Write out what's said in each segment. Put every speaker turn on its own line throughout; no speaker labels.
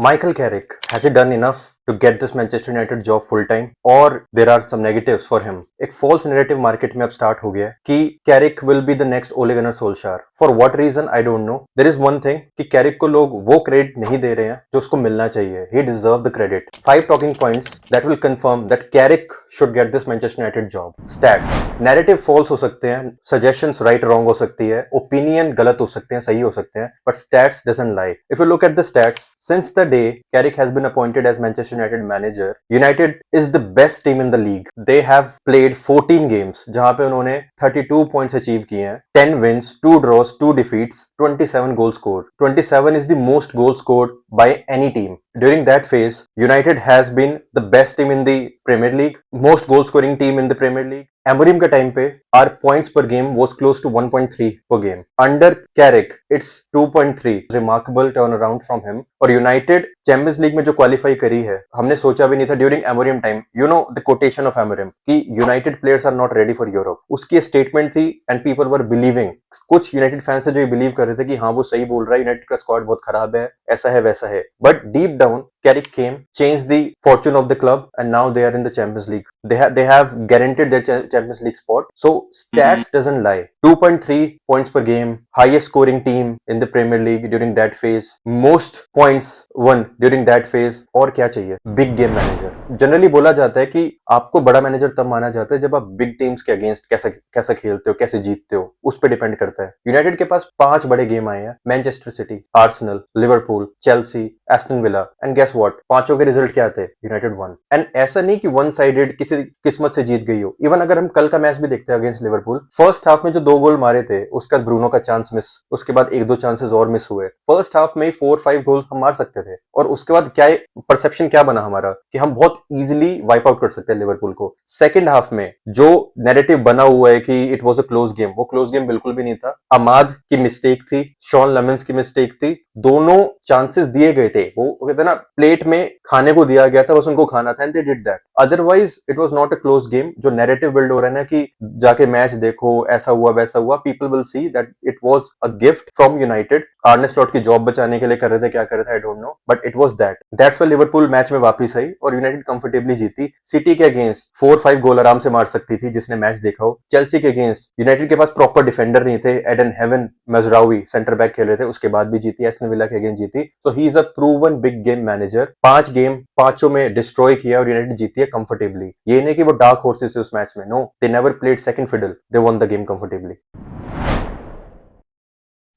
Michael Carrick, has he done enough to get this Manchester United job full time, or there are some negatives for him? एक false narrative market में अब start हो गया है कि Carrick will be the next Ole Gunnar Solskjaer. For what reason I don't know. There is one thing कि Carrick को लोग वो credit नहीं दे रहे हैं जो उसको मिलना चाहिए. He deserve the credit. 5 talking points that will confirm that Carrick should get this Manchester United job. Stats. Narrative false हो सकते हैं, suggestions right wrong हो सकती है, opinion गलत हो सकते हैं, सही हो सकते हैं, but stats doesn't lie. If you look at the stats, since the day Carrick has been appointed as Manchester United manager, United is the best team in the league. They have played 14 games जहां पे उन्होंने 32 points achieve किए हैं, 10 wins, 2 draws, 2 defeats, 27 goals scored. 27 is the most goals scored by any team. During that phase, United has been the best team in the Premier League, most goal scoring team in the Premier League. Amorim के time पे our points per game was close to 1.3 per game. Under Carrick, it's 2.3. Remarkable turnaround from him. और United champions League में जो qualify करी है, हमने सोचा भी नहीं था during Amorim time. You know the quotation of Amorim कि United players are not ready for Europe. उसकी स्टेटमेंट थी एंड पीपल वर बिलीविंग. कुछ यूनाइटेड फैंस है जो बिलीव कर रहे थे कि हाँ वो सही बोल रहा है, यूनाइटेड का स्क्वाड बहुत खराब है, ऐसा है वैसा है. But deep down Carrick came, changed the fortune of the club, and now they are in the Champions League. They have guaranteed their Champions League spot. So stats doesn't lie. 2.3 points per game, highest scoring team in the Premier League during that phase, most points won during that phase. और क्या चाहिए? Big game manager. Generally बोला जाता है कि आपको बड़ा manager तब माना जाता है जब आप बिग टीम्स के अगेंस्ट कैसा खेलते हो, कैसे जीतते हो, उस पर डिपेंड करता है. यूनाइटेड के पास 5 बड़े गेम आए हैं, Manchester City, Arsenal, Liverpool, Chelsea, Aston Villa, and guess what, पांचों के रिजल्ट क्या थे? United one. एंड ऐसा नहीं कि वन साइडेड किसी किस्मत से जीत गई हो. इवन अगर हम कल का मैच भी देखते हैं अगेंस्ट लिवरपूल, फर्स्ट हाफ में जो 2 गोल मारे थे, उसका ब्रूनो का चांस मिस, उसके बाद 1-2 चांसेस और मिस हुए. फर्स्ट हाफ में 4-5 गोल हम मार सकते थे. और उसके बाद क्या परसेप्शन क्या बना हमारा कि हम बहुत इजीली वाइप आउट कर सकते हैं लिवरपूल को. सेकंड हाफ में जो नैरेटिव बना हुआ है कि it was a close game, वो क्लोज गेम बिल्कुल भी नहीं था. अमाद की मिस्टेक थी, शॉन लेमन्स की मिस्टेक थी. दोनों चांसेस दिए गए थे, वो कहते हैं ना प्लेट में खाने को दिया गया था, बस उनको खाना था, and they did that. Otherwise it was not a close game. जो नैरेटिव बिल्ड हो रहा है ना कि जाके मैच देखो, ऐसा हुआ वैसा हुआ, people will see that it was a gift from United. आर्ने slot की जॉब बचाने के लिए कर रहे थे, क्या कर रहे थे I don't know, but it was that. That's why Liverpool match में वापस आई और यूनाइटेड कंफर्टेबली जीती. सिटी के अगेंस्ट 4-5 गोल आराम से मार सकती थी जिसने मैच देखा हो. चेल्सी के अगेंस्ट यूनाइटेड के पास प्रॉपर डिफेंडर नहीं थे. एडन हेवन मजरावी सेंटर बैक खेल रहे थे, उसके बाद भी जीती. एस्टन विला के अगेंस्ट जीती. So he is a proven big game manager. 5 game 5 में डिस्ट्रॉय किया और यूनाइटेड जीती है कंफर्टेबली. ये नहीं कि वो डार्क हॉर्सेस है उस मैच में. No, they never played second fiddle, they won the game comfortably.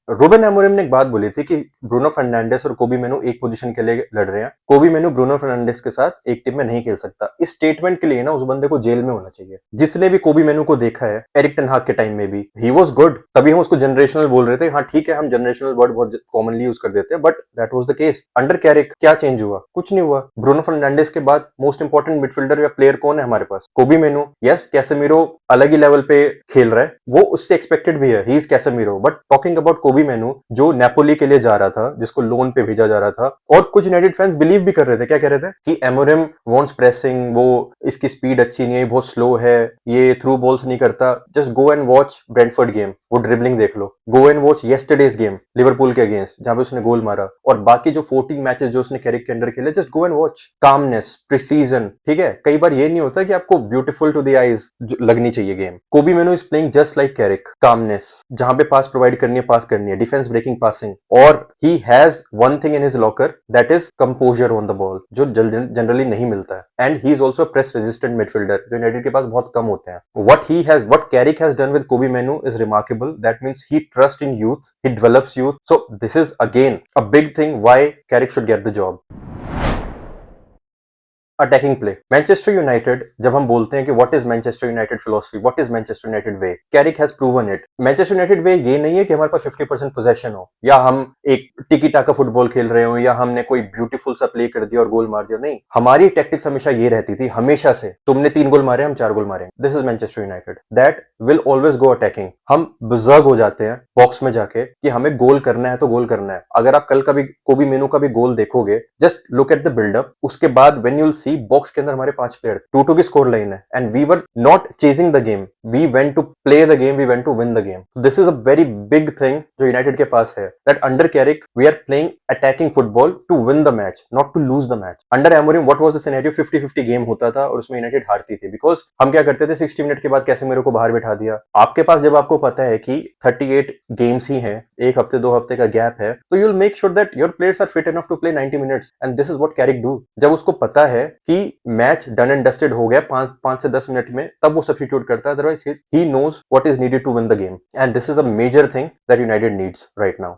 Ruben Amorim ने एक बात बोली थी कि ब्रूनो फर्नांडिस और कोबी मेनू एक पोजीशन के लिए लड़ रहे हैं. कोबी मेनू ब्रूनो फर्नांडिस के साथ एक टीम में नहीं खेल सकता. इस स्टेटमेंट के लिए ना उस बंदे को जेल में होना चाहिए. जिसने भी कोबी मेनू को देखा है, एरिक टेन हाग के टाइम में भी ही वाज गुड, तभी हम उसको जनरेशनल बोल रहे थे. हाँ ठीक है, हम जनरेशनल वर्ड बहुत कॉमनली यूज कर देते हैं, but that was the case. Under Carrick क्या चेंज हुआ? कुछ नहीं हुआ. ब्रूनो फर्नांडिस के बाद मोस्ट इंपॉर्टेंट मिडफील्डर या प्लेयर कौन है हमारे पास? कोबी मेनू. यस, कैसेमीरो अलग ही लेवल पे खेल रहा है, वो उससे एक्सपेक्टेड भी है, he is Casemiro. But talking about कोबी मेनू जो नेपोली के लिए जा रहा था, जिसको लोन पे भेजा जा रहा था, और कुछ यूनाइटेड फैंस बिलीव भी कर रहे थे. क्या कह रहे थे कि एमोरिम वांट्स प्रेसिंग, वो इसकी स्पीड अच्छी नहीं है, बहुत स्लो है, ये थ्रू बॉल्स नहीं करता. Just go and watch Brentford game, वो ड्रिबलिंग देख लो. Go and watch yesterday's game Liverpool के अगेंस्ट जहां पे उसने गोल मारा, और बाकी जो 14 मैचेस जो उसने कैरिक के अंडर खेले. Just go and watch. Calmness, precision. ठीक है, कई बार ये नहीं होता कि आपको ब्यूटीफुल टू द आईज लगनी चाहिए गेम. कोबी मेनू is playing just like Carrick. Calmness, जहां पे पास प्रोवाइड करनी है पास करनी है, डिफेंस ब्रेकिंग पासिंग. और he has one thing in his locker, that is composure on the ball, जो जनरली नहीं मिलता है. And he is also a press resistant midfielder, जो यूनाइटेड के पास बहुत कम होते हैं. what Carrick has done with Kobbie Mainoo is remarkable. That means he trusts in youth, he develops youth. So this is again a big thing why Carrick should get the job. Attacking play. Manchester United, जब हम बोलते हैं कि what is Manchester United philosophy, what is Manchester United way, Carrick has proven it. Manchester United way ये नहीं है कि हमारे पास 50% पोजेशन हो, या हम एक टिकी टाका फुटबॉल खेल रहे हो, या हमने कोई ब्यूटीफुल सा प्ले कर दिया और गोल मार दिया. नहीं, हमारी टैक्टिक्स हमेशा ये रहती थी, हमेशा से, तुमने 3 गोल मारे, हम 4 गोल मारे. This is Manchester United, that will always go attacking. हम बुजर्ग हो जाते हैं बॉक्स में जाके कि हमें गोल करना है तो गोल करना है. अगर आप कल का भी कोबी मेनू का भी गोल देखोगे, just look at the buildup. उसके बाद when you will see box के अंदर हमारे 5 प्लेयर थे, 2-2 की स्कोर लाइन है and we were not chasing the game, we went to play the game, we went to win the game. This is a very big thing जो United के पास है, that under Carrick we are playing attacking football to win the match, not to lose the match. Under Amorim what was the scenario, 50-50 game होता था और उसमें United हारती थी because हम क्या करते थे, 60 मिनट के बाद कैसेमीरो को बाहर बिठा दिया. आपके पास जब आपको पता है कि 38 गेम्स ही हैं, एक हफ्ते 2 हफ्ते का गैप है, तो you will make sure that your players are fit enough to play 90 minutes and this is what Carrick do. जब उसको पता है कि मैच डन एंड डस्टेड हो गया 5 से 10 मिनट में, तब वो सब्स्टिट्यूट करता है, otherwise he knows what is needed to win the game and this is a major thing that United needs right now.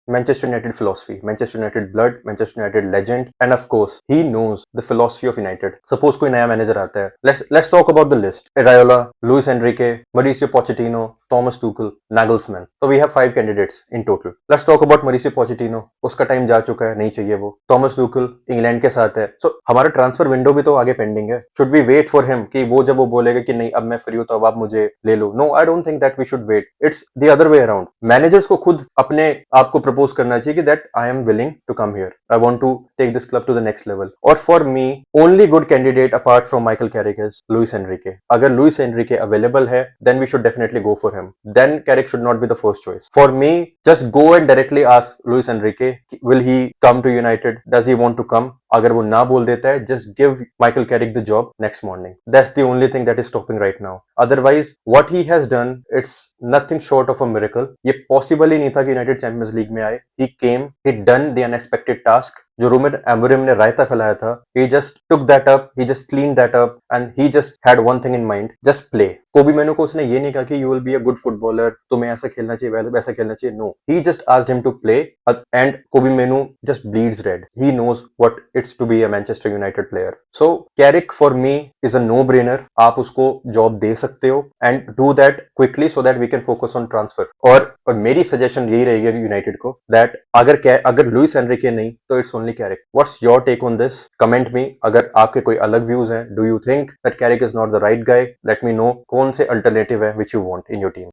Manchester United philosophy, Manchester United blood, Manchester United legend, and of course, he knows the philosophy of United. Suppose कोई नया manager आता है, let's talk about the list. Raiola, Luis Enrique, Mauricio Pochettino, Thomas Tuchel, Nagelsmann. So we have 5 candidates in total. Let's talk about Mauricio Pochettino. उसका time जा चुका है, नहीं चाहिए वो. Thomas Tuchel इंग्लैंड के साथ है. So हमारा ट्रांसफर विंडो भी तो आगे पेंडिंग है. Should we wait for him कि वो जब वो बोलेगा कि नहीं अब मैं फ्री हूं तो अब आप मुझे ले लो? No, I don't think that we should wait. It's the other way around. Managers को खुद अपने आप को प्रपोज करना चाहिए कि that I am willing to come here, I want to take this club to the next level. और for me only good candidate apart from Michael Carrick is Luis Enrique. अगर लुइस एनरिके अवेलेबल है then we should definitely go for him, then Carrick should not be the first choice. For me just go and directly ask Luis Enrique will he come to United, does he want to come. अगर वो ना बोल देता है, just give Michael Carrick the job next morning. That's the only thing that is stopping right now. Otherwise what he has done, it's nothing short of a miracle. ये possible ही नहीं था कि यूनाइटेड चैंपियंस लीग में आए. He came, he done the unexpected task. जो Ruben Amorim ने रायता फैलाया था, he just took that up, he just cleaned that up and he just had one thing in mind, just play. कोबी मेनू को उसने ये नहीं कहा कि you will be a good footballer, तुम्हें ऐसा खेलना चाहिए वैसा खेलना चाहिए. No, he just asked him to play and कोबी मेनू just bleeds red. He knows what it's to be a Manchester United player. So Carrick for me is a no-brainer. आप उसको जॉब दे सकते हो and do that quickly so that we can focus on transfer. और मेरी suggestion यही रहेगी United को that अगर लुइस एनरिके नहीं तो it's only Carrick. What's your take on this? Comment me. अगर आपके कोई अलग व्यूज हैं, do you think that Carrick is not the right guy? Let me know कौन से अल्टरनेटिव है which you want in your team.